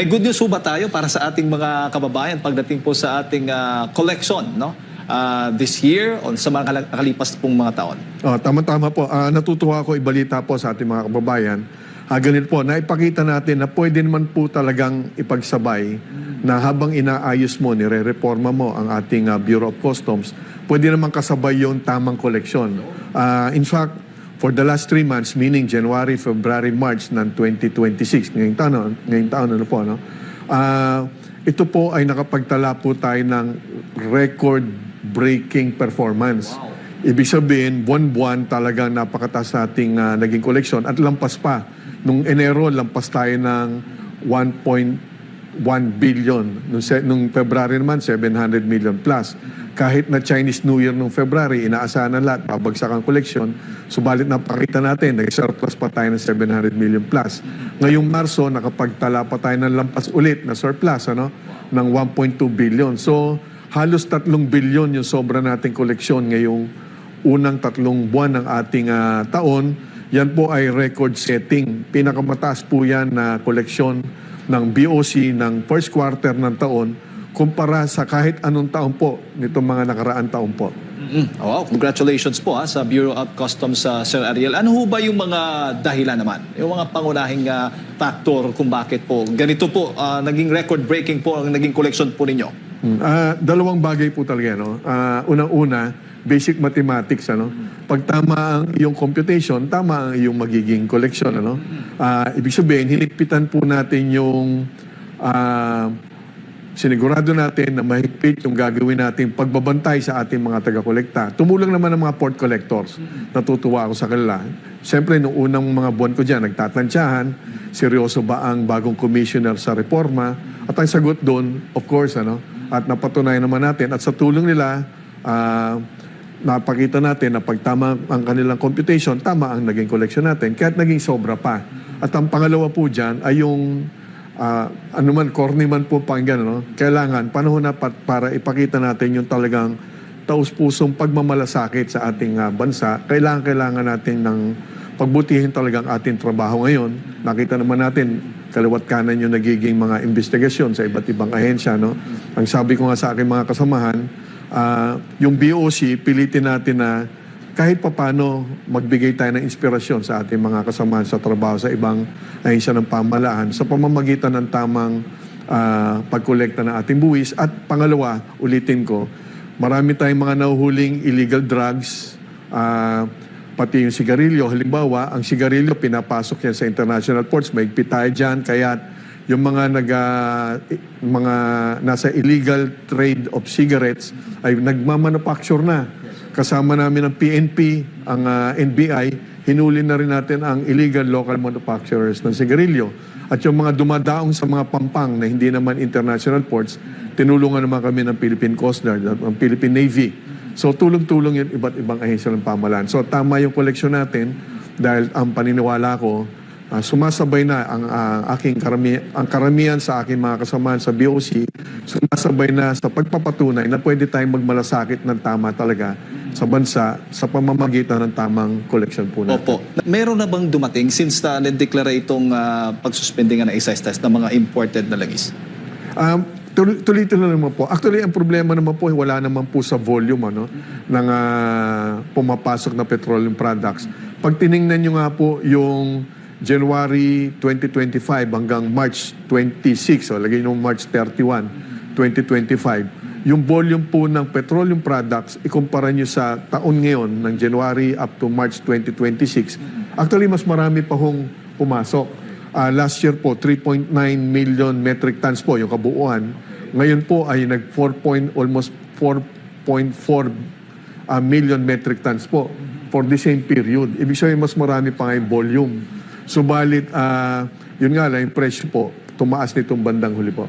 May good news po ba tayo para sa ating mga kababayan pagdating po sa ating collection, no? This year o sa mga nakalipas pong mga taon? Tama-tama po. Natutuwa ako ibalita po sa ating mga kababayan. Ganito po, naipakita natin na pwede naman po talagang ipagsabay na habang inaayos mo, nire-reforma mo ang ating Bureau of Customs, pwede naman kasabay yung tamang koleksyon. In fact, for the last 3 months, meaning January, February, March ng 2026, ngayong taon ano po, no? Ito po ay nakapagtala po tayo ng record-breaking performance. Wow. Ibig sabihin, buwan-buwan talagang napakataas nating naging koleksyon at lampas pa. Nung Enero, lampas tayo ng 1.1 billion. Nung February naman, 700 million plus. Kahit na Chinese New Year nung February, inaasahan na lahat, babagsak ang koleksyon. Subalit napakita natin, nag-surplus pa tayo ng 700 million plus. Ngayong Marso, nakapagtala pa tayo ng lampas ulit na surplus, ng 1.2 billion. So, halos 3 billion yung sobra nating koleksyon ngayong unang 3 buwan ng ating taon. Yan po ay record-setting. Pinakamataas po yan na koleksyon ng BOC ng first quarter ng taon kumpara sa kahit anong taon po nitong mga nakaraan taon po. Wow, congratulations po sa Bureau of Customs, Sir Ariel. Ano ho ba yung mga dahilan naman? Yung mga pangunahing factor kung bakit po ganito po naging record-breaking po ang naging collection po ninyo? Dalawang bagay po talaga. Unang-una, basic mathematics. Pag tama ang iyong computation, tama ang iyong magiging collection. Ibig sabihin, hinigpitan po natin yung sinigurado natin na mahigpit yung gagawin natin pagbabantay sa ating mga taga-kolekta. Tumulong naman ang mga port collectors. Natutuwa ako sa kanila. Siyempre, noong unang mga buwan ko dyan, nagtatansyahan, seryoso ba ang bagong commissioner sa reforma? At ang sagot doon, of course, at napatunayan naman natin. At sa tulong nila, napakita natin na pag tama ang kanilang computation, tama ang naging collection natin, kaya't naging sobra pa. At ang pangalawa po dyan ay yung corny man po pakinggan, kailangan panahon na para ipakita natin yung talagang taus-pusong pagmamalasakit sa ating bansa. Kailangan natin ng pagbutihin talagang ating trabaho ngayon. Nakita naman natin kaliwat kanan yung nagiging mga investigasyon sa iba't ibang ahensya. Ang sabi ko nga sa aking mga kasamahan, yung BOC, pilitin natin na kahit papano magbigay tayo ng inspirasyon sa ating mga kasamahan sa trabaho sa ibang ahensya ng pamahalaan sa pamamagitan ng tamang pagkolekta ng ating buwis. At pangalawa, ulitin ko, marami tayong mga nahuhuling illegal drugs, pati yung sigarilyo. Halimbawa, ang sigarilyo pinapasok yan sa international ports, maigpit tayo dyan, kaya yung mga nasa illegal trade of cigarettes ay nagmamanufacture na. Kasama namin ang PNP, ang NBI, hinuli na rin natin ang illegal local manufacturers ng sigarilyo. At yung mga dumadaong sa mga pampang na hindi naman international ports, tinulungan naman kami ng Philippine Coast Guard at ng Philippine Navy. So tulong-tulong yung iba't ibang ahensya ng pamahalaan. So tama yung koleksyon natin dahil ang paniniwala ko, sumasabay na ang karamihan sa aking mga kasamahan sa BOC, sumasabay na sa pagpapatunay na pwede tayong magmalasakit ng tama talaga sa bansa sa pamamagitan ng tamang koleksyon po natin. Opo. Meron na bang dumating since na-declare itong pagsuspending ng excise tax ng mga imported na langis? Tuloy-tuloy naman po. Actually, ang problema naman po, wala naman po sa volume ng pumapasok na petroleum products. Pag tiningnan nyo nga po yung January 2025 hanggang March 26, lagay nyo March 31, 2025, yung volume po ng petroleum products, ikumpara nyo sa taon ngayon, ng January up to March 2026, actually mas marami pa hong pumasok. Last year po, 3.9 million metric tons po yung kabuuan. Ngayon po ay almost 4.4 million metric tons po for the same period. Ibig sabihin, mas marami pa ngayong volume. Subalit, yun nga lang, yung presyo po, tumaas nitong bandang huli po.